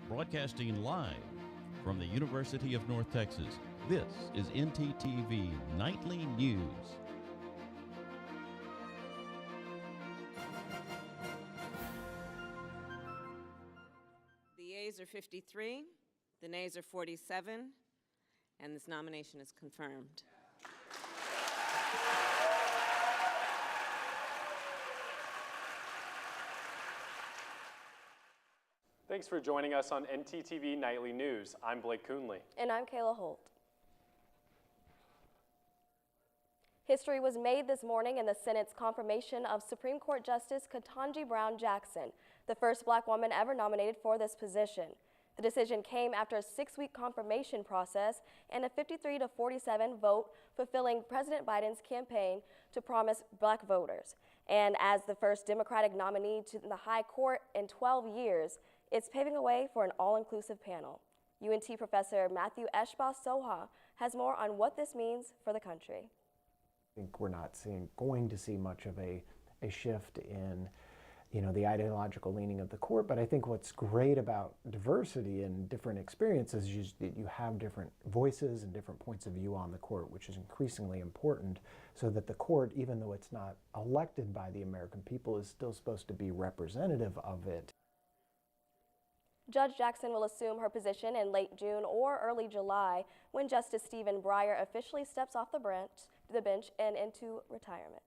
Broadcasting live from the University of North Texas, this is ntTV Nightly News. The yeas are 53, the nays are 47, and this nomination is confirmed. Thanks for joining us on ntTV Nightly News. I'm Blake Coonley. And I'm Kayla Holt. History was made this morning in the Senate's confirmation of Supreme Court Justice Ketanji Brown Jackson, the first black woman ever nominated for this position. The decision came after a 6-week confirmation process and a 53-47 vote fulfilling President Biden's campaign to promise black voters. And as the first Democratic nominee to the high court in 12 years, it's paving a way for an all-inclusive panel. UNT professor Matthew Eshba-Soha has more on what this means for the country. I think we're not going to see much of a shift in, the ideological leaning of the court, but I think what's great about diversity and different experiences is that you have different voices and different points of view on the court, which is increasingly important, so that the court, even though it's not elected by the American people, is still supposed to be representative of it. Judge Jackson will assume her position in late June or early July when Justice Stephen Breyer officially steps off the bench and into retirement.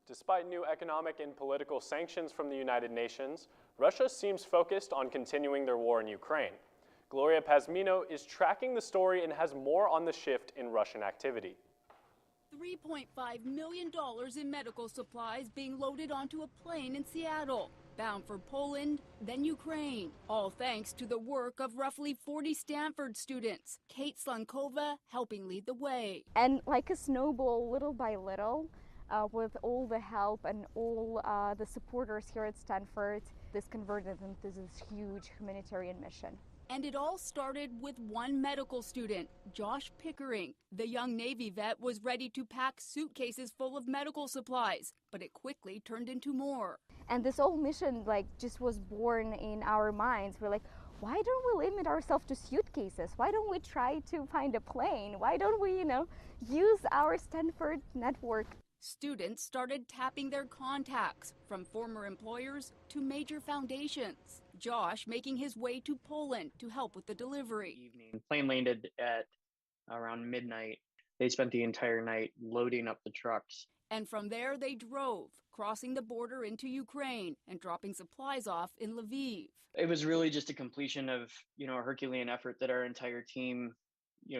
Despite new economic and political sanctions from the United Nations, Russia seems focused on continuing their war in Ukraine. Gloria Pazmino is tracking the story and has more on the shift in Russian activity. $3.5 million in medical supplies being loaded onto a plane in Seattle, bound for Poland, then Ukraine, all thanks to the work of roughly 40 Stanford students. Kate Slankova helping lead the way. And like a snowball, little by little, with all the help and all the supporters here at Stanford, this converted into this huge humanitarian mission. And it all started with one medical student, Josh Pickering. The young Navy vet was ready to pack suitcases full of medical supplies, but it quickly turned into more. And this whole mission just was born in our minds. We're like, why don't we limit ourselves to suitcases? Why don't we try to find a plane? Why don't we, use our Stanford network? Students started tapping their contacts, from former employers to major foundations. Josh making his way to Poland to help with the delivery. Evening. Plane landed at around midnight. They spent the entire night loading up the trucks. And from there they drove, crossing the border into Ukraine and dropping supplies off in Lviv. It was really just a completion of, a Herculean effort that our entire team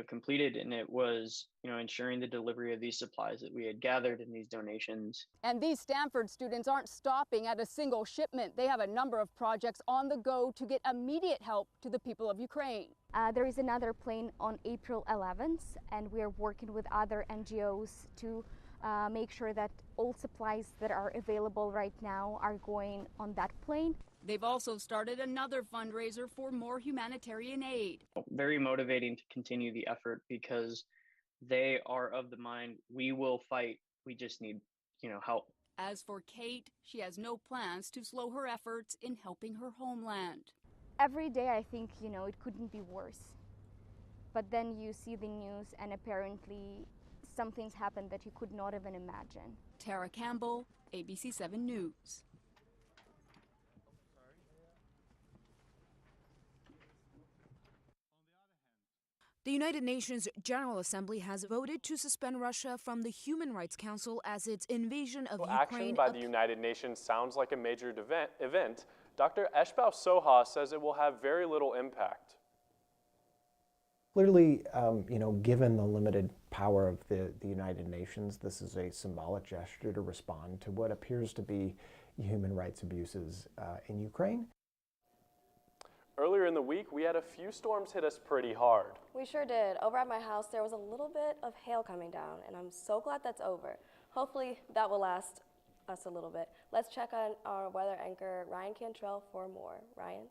completed, and it was, ensuring the delivery of these supplies that we had gathered in these donations. And these Stanford students aren't stopping at a single shipment. They have a number of projects on the go to get immediate help to the people of Ukraine. There is another plane on April 11th, and we are working with other NGOs to make sure that all supplies that are available right now are going on that plane. They've also started another fundraiser for more humanitarian aid. Very motivating to continue the effort because they are of the mind, we will fight, we just need, help. As for Kate, she has no plans to slow her efforts in helping her homeland. Every day I think, it couldn't be worse. But then you see the news and apparently something's happened that you could not even imagine. Tara Campbell, ABC 7 News. The United Nations General Assembly has voted to suspend Russia from the Human Rights Council as its invasion of Ukraine. Action by the United Nations sounds like a major event. Dr. Eshba-Soha says it will have very little impact. Clearly, given the limited power of the United Nations, this is a symbolic gesture to respond to what appears to be human rights abuses in Ukraine. Earlier in the week, we had a few storms hit us pretty hard. We sure did. Over at my house, there was a little bit of hail coming down, and I'm so glad that's over. Hopefully, that will last us a little bit. Let's check on our weather anchor, Ryan Cantrell, for more. Ryan?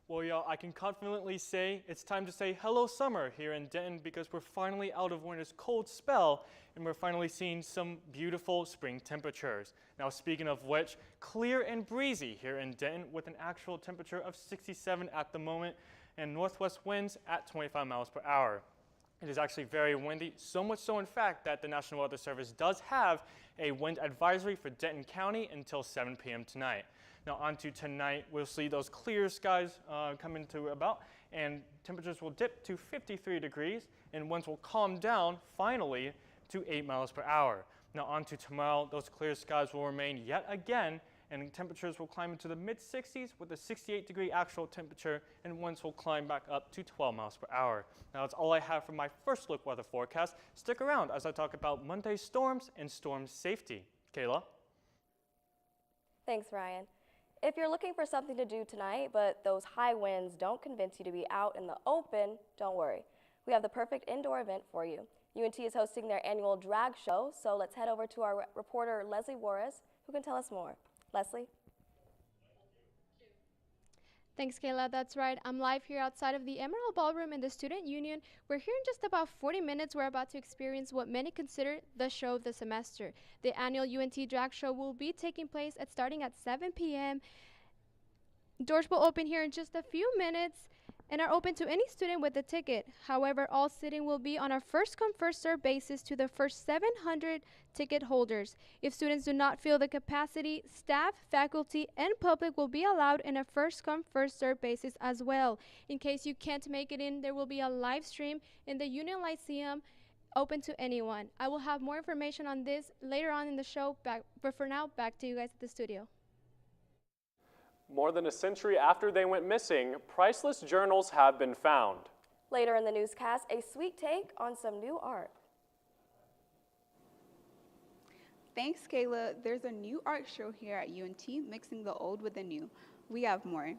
Well, y'all, I can confidently say it's time to say hello summer here in Denton because we're finally out of winter's cold spell and we're finally seeing some beautiful spring temperatures. Now, speaking of which, clear and breezy here in Denton with an actual temperature of 67 at the moment and northwest winds at 25 miles per hour. It is actually very windy, so much so in fact that the National Weather Service does have a wind advisory for Denton County until 7 p.m. tonight. Now on to tonight, we'll see those clear skies come into about, and temperatures will dip to 53 degrees, and winds will calm down finally to 8 miles per hour. Now on to tomorrow, those clear skies will remain yet again, and temperatures will climb into the mid-60s with a 68-degree actual temperature, and winds will climb back up to 12 miles per hour. Now that's all I have for my first look weather forecast. Stick around as I talk about Monday's storms and storm safety. Kayla? Thanks, Ryan. If you're looking for something to do tonight, but those high winds don't convince you to be out in the open, don't worry. We have the perfect indoor event for you. UNT is hosting their annual drag show, so let's head over to our reporter, Leslie Juarez, who can tell us more. Leslie? Thanks, Kayla. That's right. I'm live here outside of the Emerald Ballroom in the Student Union. We're here in just about 40 minutes. We're about to experience what many consider the show of the semester. The annual UNT Drag Show will be taking place starting at 7 p.m. Doors will open here in just a few minutes and are open to any student with a ticket. However, all seating will be on a first-come, first-served basis to the first 700 ticket holders. If students do not fill the capacity, staff, faculty, and public will be allowed in a first-come, first-served basis as well. In case you can't make it in, there will be a live stream in the Union Lyceum open to anyone. I will have more information on this later on in the show, but for now, back to you guys at the studio. More than a century after they went missing, priceless journals have been found. Later in the newscast, a sweet take on some new art. Thanks, Kayla. There's a new art show here at UNT, mixing the old with the new. We have more.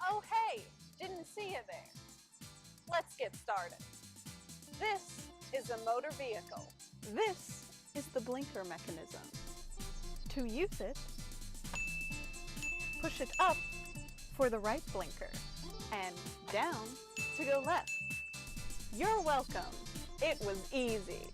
Oh, hey, didn't see you there. Let's get started. This is a motor vehicle. This is the blinker mechanism. To use it, push it up for the right blinker and down to go left. You're welcome. It was easy.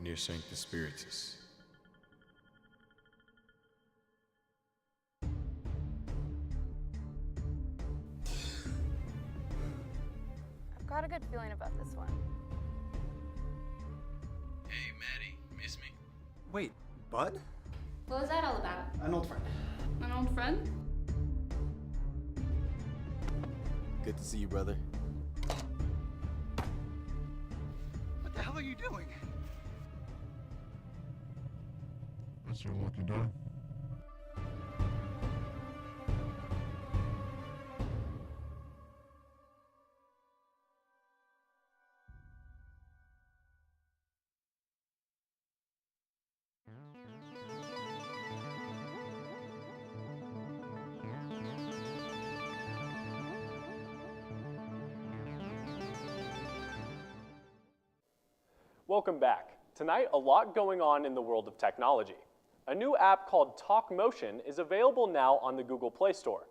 Near Sanctus Spiritus. I've got a good feeling about this one. Hey, Maddie, miss me? Wait, Bud? What was that all about? An old friend. An old friend? Good to see you, brother. What the hell are you doing? That's your lucky day. Welcome back. Tonight, a lot going on in the world of technology. A new app called Talk Motion is available now on the Google Play Store.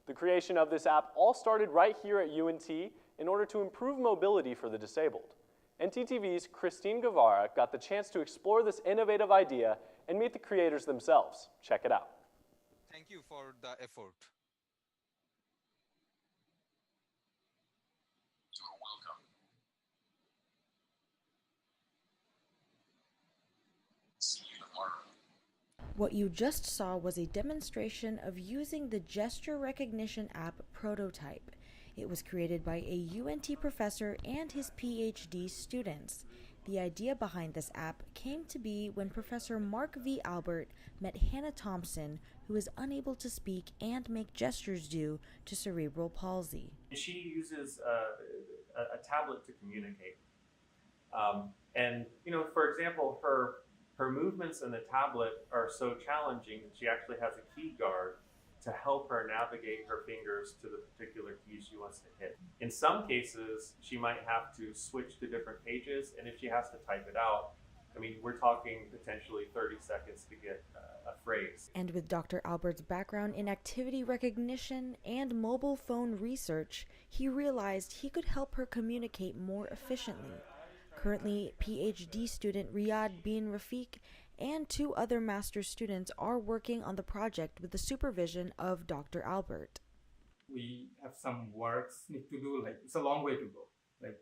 The creation of this app all started right here at UNT in order to improve mobility for the disabled. ntTV's Christine Guevara got the chance to explore this innovative idea and meet the creators themselves. Check it out. Thank you for the effort. You're welcome. What you just saw was a demonstration of using the gesture recognition app Prototype. It was created by a UNT professor and his PhD students. The idea behind this app came to be when Professor Mark V. Albert met Hannah Thompson, who is unable to speak and make gestures due to cerebral palsy. She uses a tablet to communicate. And, you know, for example, her movements in the tablet are so challenging that she actually has a key guard to help her navigate her fingers to the particular keys she wants to hit. In some cases, she might have to switch to different pages, and if she has to type it out, I mean, we're talking potentially 30 seconds to get a phrase. And with Dr. Albert's background in activity recognition and mobile phone research, he realized he could help her communicate more efficiently. Currently, PhD student Riyad bin Rafiq and 2 other master's students are working on the project with the supervision of Dr. Albert. We have some works need to do, like it's a long way to go. Like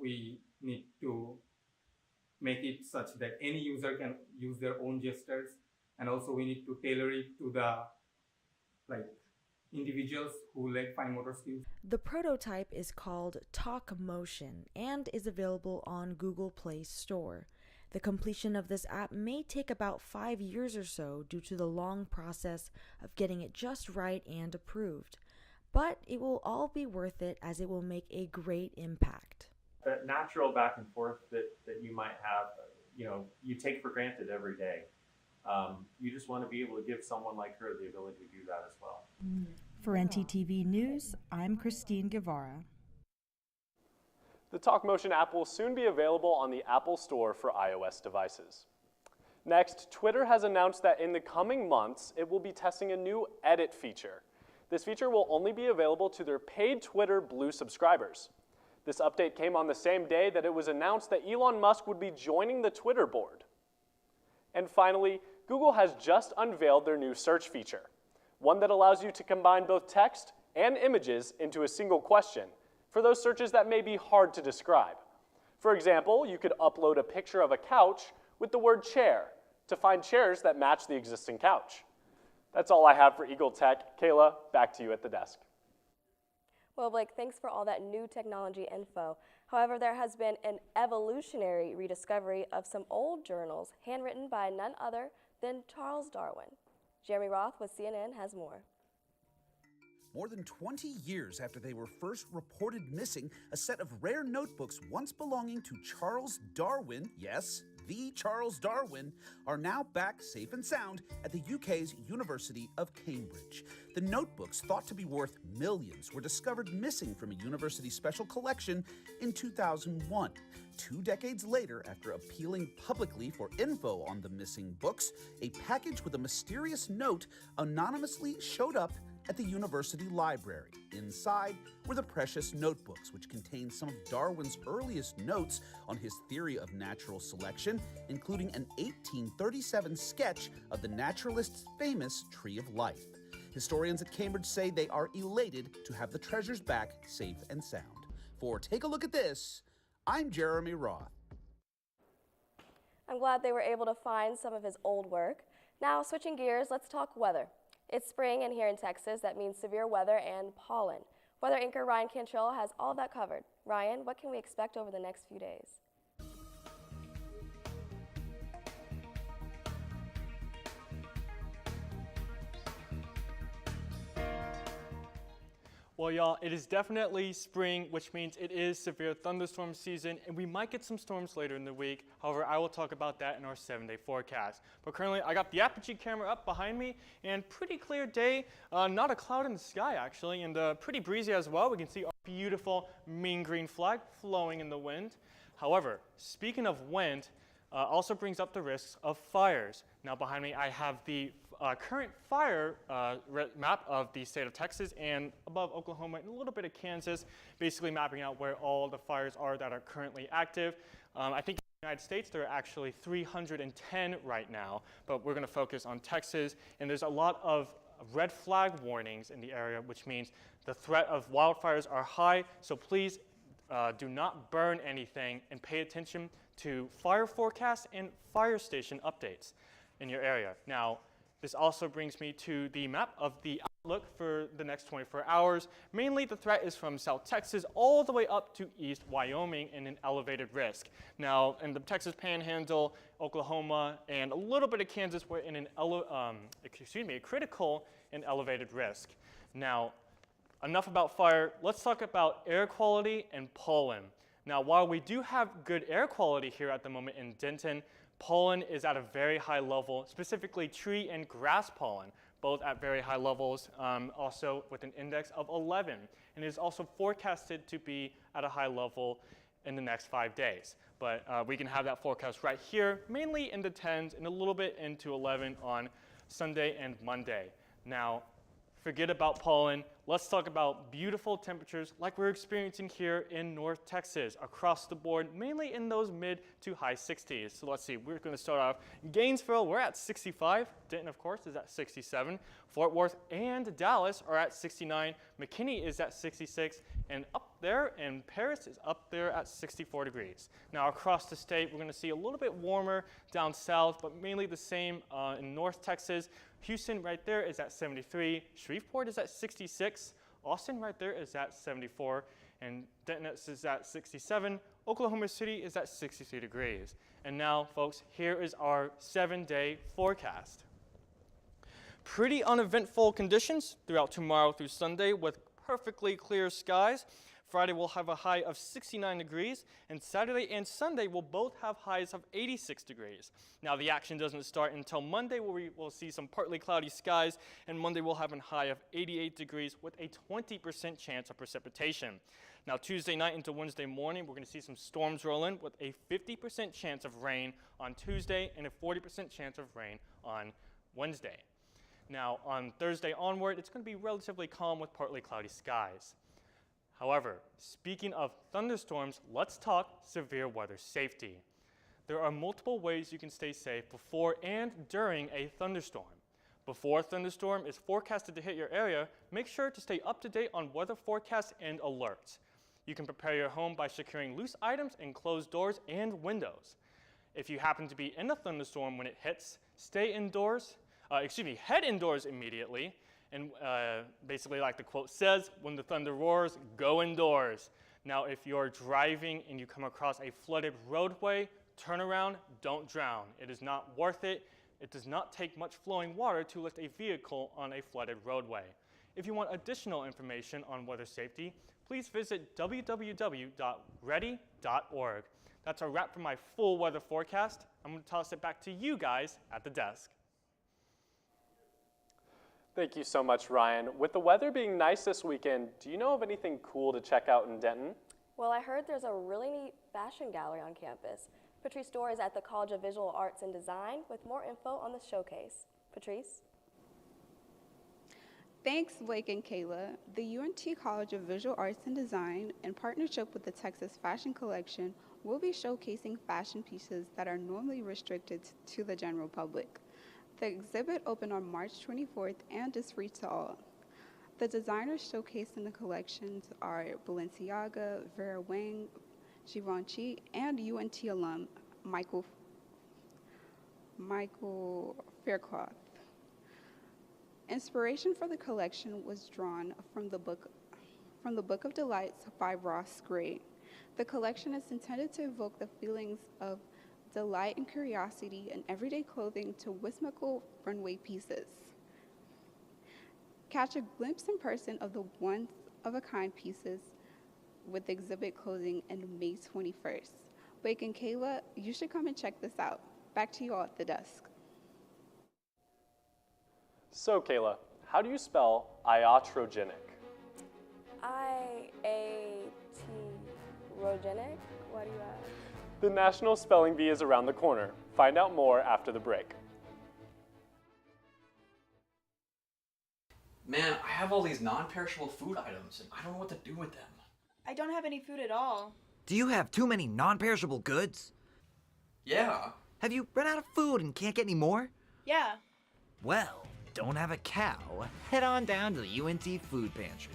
we need to make it such that any user can use their own gestures, and also we need to tailor it to the individuals who lack fine motor skills. The prototype is called Talk Motion and is available on Google Play Store. The completion of this app may take about 5 years or so due to the long process of getting it just right and approved. But it will all be worth it, as it will make a great impact. That natural back and forth that you might have, you know, you take for granted every day. You just want to be able to give someone like her the ability to do that as well. For ntTV News, I'm Christine Guevara. The Talk Motion app will soon be available on the Apple Store for iOS devices. Next, Twitter has announced that in the coming months, it will be testing a new edit feature. This feature will only be available to their paid Twitter Blue subscribers. This update came on the same day that it was announced that Elon Musk would be joining the Twitter board. And finally, Google has just unveiled their new search feature, one that allows you to combine both text and images into a single question for those searches that may be hard to describe. For example, you could upload a picture of a couch with the word chair to find chairs that match the existing couch. That's all I have for Eagle Tech. Kayla, back to you at the desk. Well, Blake, thanks for all that new technology info. However, there has been an evolutionary rediscovery of some old journals handwritten by none other than Charles Darwin. Jeremy Roth with CNN has more. More than 20 years after they were first reported missing, a set of rare notebooks once belonging to Charles Darwin, yes, the Charles Darwin, are now back safe and sound at the UK's University of Cambridge. The notebooks, thought to be worth millions, were discovered missing from a university special collection in 2001. 2 decades later, after appealing publicly for info on the missing books, a package with a mysterious note anonymously showed up at the university library. Inside were the precious notebooks, which contained some of Darwin's earliest notes on his theory of natural selection, including an 1837 sketch of the naturalist's famous Tree of Life. Historians at Cambridge say they are elated to have the treasures back safe and sound. For Take a Look at This, I'm Jeremy Roth. I'm glad they were able to find some of his old work. Now, switching gears, let's talk weather. It's spring, and here in Texas, that means severe weather and pollen. Weather anchor Ryan Cantrell has all of that covered. Ryan, what can we expect over the next few days? Well, y'all, it is definitely spring, which means it is severe thunderstorm season, and we might get some storms later in the week. However, I will talk about that in our 7-day forecast. But currently, I got the Apogee camera up behind me, and pretty clear day, not a cloud in the sky, actually, and pretty breezy as well. We can see our beautiful mean green flag flowing in the wind. However, speaking of wind, also brings up the risks of fires. Now, behind me, I have the current fire map of the state of Texas and above Oklahoma and a little bit of Kansas, basically mapping out where all the fires are that are currently active. I think in the United States there are actually 310 right now, but we're going to focus on Texas, and there's a lot of red flag warnings in the area, which means the threat of wildfires are high, so please do not burn anything and pay attention to fire forecasts and fire station updates. in your area. Now, this also brings me to the map of the outlook for the next 24 hours. Mainly the threat is from South Texas all the way up to East Wyoming in an elevated risk. Now, in the Texas Panhandle, Oklahoma, and a little bit of Kansas, we're in a critical and elevated risk. Now, enough about fire, let's talk about air quality and pollen. Now, while we do have good air quality here at the moment in Denton, pollen is at a very high level, specifically tree and grass pollen, both at very high levels, also with an index of 11. And it is also forecasted to be at a high level in the next 5 days. But we can have that forecast right here, mainly in the 10s and a little bit into 11 on Sunday and Monday. Now, forget about pollen. Let's talk about beautiful temperatures like we're experiencing here in North Texas across the board, mainly in those mid to high 60s. So let's see, we're going to start off Gainesville, we're at 65. Denton, of course, is at 67. Fort Worth and Dallas are at 69. McKinney is at 66. And up there in Paris is up there at 64 degrees. Now across the state, we're going to see a little bit warmer down south, but mainly the same in North Texas. Houston right there is at 73. Shreveport is at 66. Austin right there is at 74. And Denton is at 67. Oklahoma City is at 63 degrees. And now, folks, here is our 7-day forecast. Pretty uneventful conditions throughout tomorrow through Sunday with perfectly clear skies. Friday will have a high of 69 degrees, and Saturday and Sunday will both have highs of 86 degrees. Now the action doesn't start until Monday, where we will see some partly cloudy skies, and Monday will have a high of 88 degrees with a 20% chance of precipitation. Now Tuesday night into Wednesday morning, we're going to see some storms roll in with a 50% chance of rain on Tuesday and a 40% chance of rain on Wednesday. Now on Thursday onward, it's going to be relatively calm with partly cloudy skies. However, speaking of thunderstorms, let's talk severe weather safety. There are multiple ways you can stay safe before and during a thunderstorm. Before a thunderstorm is forecasted to hit your area, make sure to stay up to date on weather forecasts and alerts. You can prepare your home by securing loose items and closed doors and windows. If you happen to be in a thunderstorm when it hits, head indoors immediately. And basically, like the quote says, when the thunder roars, go indoors. Now, if you're driving and you come across a flooded roadway, turn around, don't drown. It is not worth it. It does not take much flowing water to lift a vehicle on a flooded roadway. If you want additional information on weather safety, please visit www.ready.org. That's a wrap for my full weather forecast. I'm going to toss it back to you guys at the desk. Thank you so much, Ryan. With the weather being nice this weekend, do you know of anything cool to check out in Denton? Well, I heard there's a really neat fashion gallery on campus. Patrice Dorr is at the College of Visual Arts and Design with more info on the showcase. Patrice? Thanks, Blake and Kayla. The UNT College of Visual Arts and Design, in partnership with the Texas Fashion Collection, will be showcasing fashion pieces that are normally restricted to the general public. The exhibit opened on March 24th and is free to all. The designers showcased in the collections are Balenciaga, Vera Wang, Givenchy, and UNT alum Michael Faircloth. Inspiration for the collection was drawn from the Book of Delights by Ross Gray. The collection is intended to evoke the feelings of delight and curiosity in everyday clothing to whimsical runway pieces. Catch a glimpse in person of the one-of-a-kind pieces with the exhibit closing on May 21st. Blake and Kayla, you should come and check this out. Back to you all at the desk. So, Kayla, how do you spell iatrogenic? I-A-T-rogenic? What do you ask? The National Spelling Bee is around the corner. Find out more after the break. Man, I have all these non-perishable food items, and I don't know what to do with them. I don't have any food at all. Do you have too many non-perishable goods? Yeah. Have you run out of food and can't get any more? Yeah. Well, don't have a cow. Head on down to the UNT Food Pantry.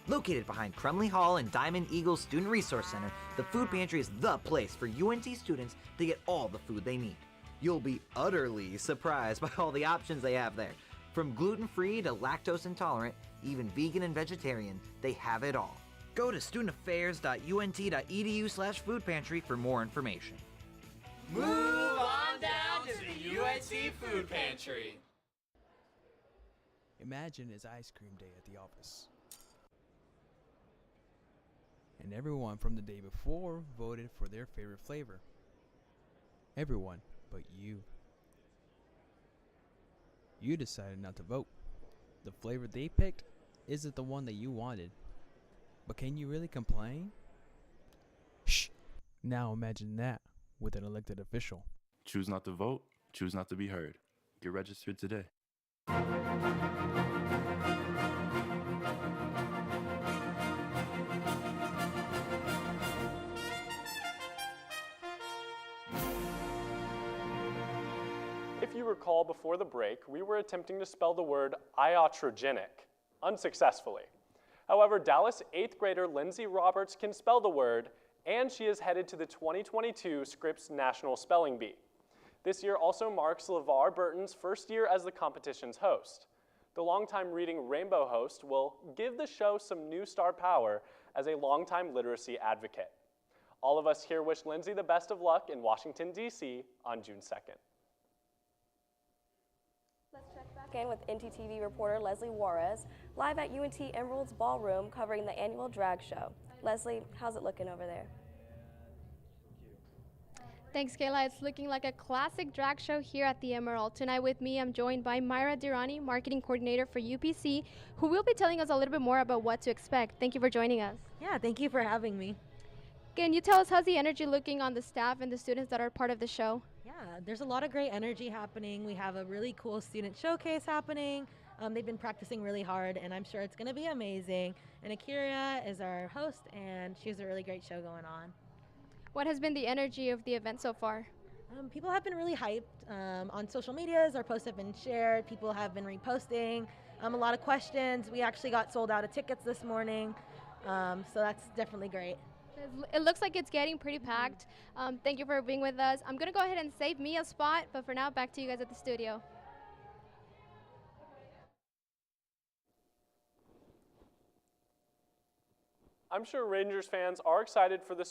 Located behind Crumley Hall and Diamond Eagle Student Resource Center, the Food Pantry is the place for UNT students to get all the food they need. You'll be utterly surprised by all the options they have there. From gluten-free to lactose intolerant, even vegan and vegetarian, they have it all. Go to studentaffairs.unt.edu/food pantry for more information. Move on down to the UNT Food Pantry. Imagine it's ice cream day at the office. And everyone from the day before voted for their favorite flavor. Everyone but you. You decided not to vote. The flavor they picked isn't the one that you wanted. But can you really complain? Shh! Now imagine that with an elected official. Choose not to vote, choose not to be heard. Get registered today. If you recall before the break, we were attempting to spell the word iatrogenic, unsuccessfully. However, Dallas 8th grader Lindsay Roberts can spell the word, and she is headed to the 2022 Scripps National Spelling Bee. This year also marks LeVar Burton's first year as the competition's host. The longtime Reading Rainbow host will give the show some new star power as a longtime literacy advocate. All of us here wish Lindsay the best of luck in Washington, D.C. on June 2nd. Let's check back in with ntTV reporter Leslie Juarez, live at UNT Emerald's Ballroom covering the annual drag show. Leslie, how's it looking over there? Thanks, Kayla. It's looking like a classic drag show here at the Emerald. Tonight with me, I'm joined by Myra Dirani, marketing coordinator for UPC, who will be telling us a little bit more about what to expect. Thank you for joining us. Yeah, thank you for having me. Can you tell us how's the energy looking on the staff and the students that are part of the show? Yeah, there's a lot of great energy happening. We have a really cool student showcase happening. They've been practicing really hard, and I'm sure it's going to be amazing. And Akira is our host, and she has a really great show going on. What has been the energy of the event so far? People have been really hyped on social medias. Our posts have been shared. People have been reposting. A lot of questions. We actually got sold out of tickets this morning, so that's definitely great. It looks like it's getting pretty packed. Thank you for being with us. I'm going to go ahead and save me a spot, but for now, back to you guys at the studio. I'm sure Rangers fans are excited for the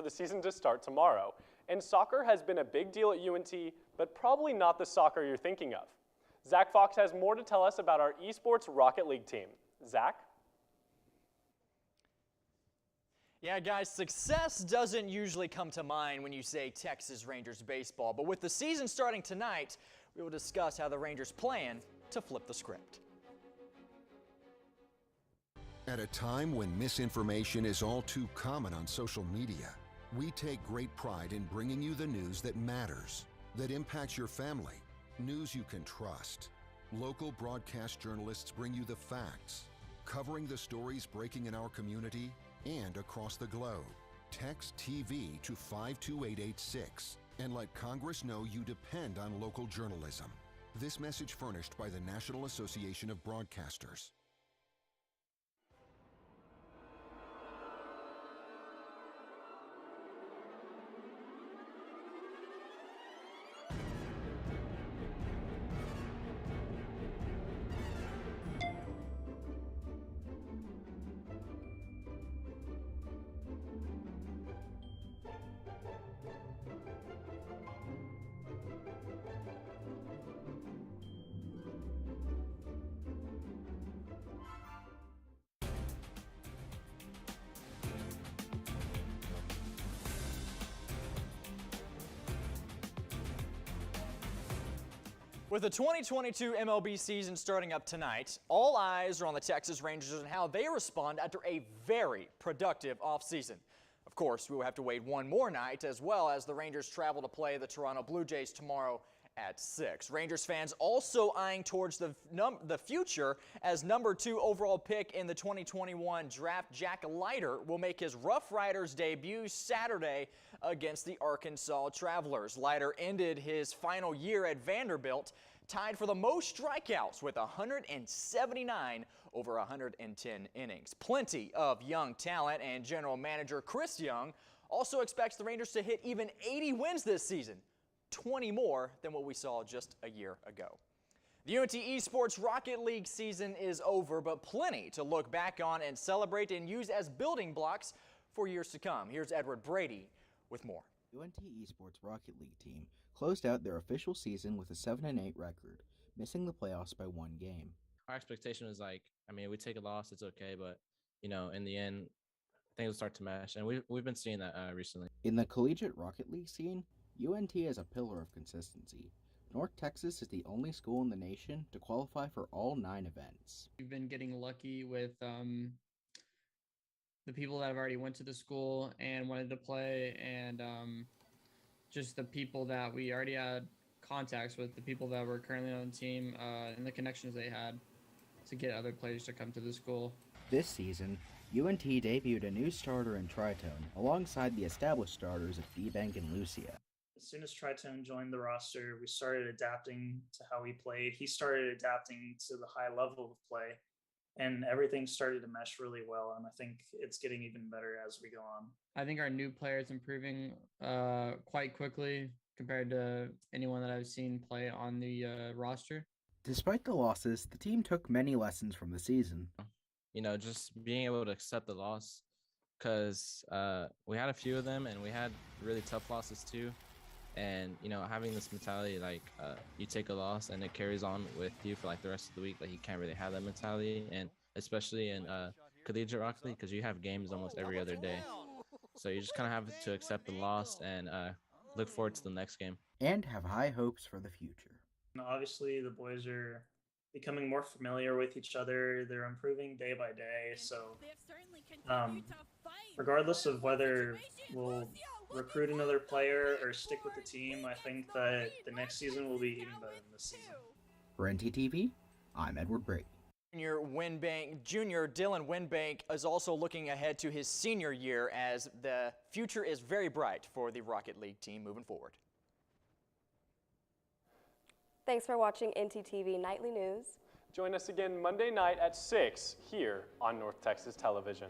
season to start tomorrow. And soccer has been a big deal at UNT, but probably not the soccer you're thinking of. Zach Fox has more to tell us about our esports Rocket League team. Zach? Yeah, guys, success doesn't usually come to mind when you say Texas Rangers baseball, but with the season starting tonight, we will discuss how the Rangers plan to flip the script. At a time when misinformation is all too common on social media, we take great pride in bringing you the news that matters, that impacts your family, news you can trust. Local broadcast journalists bring you the facts, covering the stories breaking in our community and across the globe. Text TV to 52886 and let Congress know you depend on local journalism. This message furnished by the National Association of Broadcasters. With the 2022 MLB season starting up tonight, all eyes are on the Texas Rangers and how they respond after a very productive offseason. Of course, we will have to wait one more night as well as the Rangers travel to play the Toronto Blue Jays tomorrow at 6. Rangers fans also eyeing towards the future as number 2 overall pick in the 2021 draft, Jack Leiter, will make his Rough Riders debut Saturday against the Arkansas Travelers. Leiter ended his final year at Vanderbilt tied for the most strikeouts with 179 over 110 innings. Plenty of young talent, and general manager Chris Young also expects the Rangers to hit even 80 wins this season. 20 more than what we saw just a year ago. The UNT Esports Rocket League season is over, but plenty to look back on and celebrate and use as building blocks for years to come. Here's Edward Brady with more. UNT Esports Rocket League team closed out their official season with a 7-8 record, missing the playoffs by 1 game. Our expectation was we take a loss, it's okay, but in the end, things will start to mesh, and we've been seeing that recently. In the collegiate Rocket League scene, UNT is a pillar of consistency. North Texas is the only school in the nation to qualify for all 9 events. We've been getting lucky with the people that have already went to the school and wanted to play, and just the people that we already had contacts with, the people that were currently on the team, and the connections they had to get other players to come to the school. This season, UNT debuted a new starter in Tritone alongside the established starters of D-Bank and Lucia. As soon as Tritone joined the roster, we started adapting to how he played. He started adapting to the high level of play, and everything started to mesh really well, and I think it's getting even better as we go on. I think our new player is improving quite quickly compared to anyone that I've seen play on the roster. Despite the losses, the team took many lessons from the season. Just being able to accept the loss, because we had a few of them, and we had really tough losses too. And, having this mentality, you take a loss and it carries on with you for the rest of the week. You can't really have that mentality, and especially in collegiate Rocket League, because you have games almost every other day. So you just kind of have to accept the loss and look forward to the next game. And have high hopes for the future. Obviously, the boys are becoming more familiar with each other. They're improving day by day. So regardless of whether we'll recruit another player or stick with the team, I think that the next season will be even better than this season. For ntTV, I'm Edward Brady. Junior Dylan Winbank is also looking ahead to his senior year, as the future is very bright for the Rocket League team moving forward. Thanks for watching ntTV Nightly News. Join us again Monday night at 6 here on North Texas Television.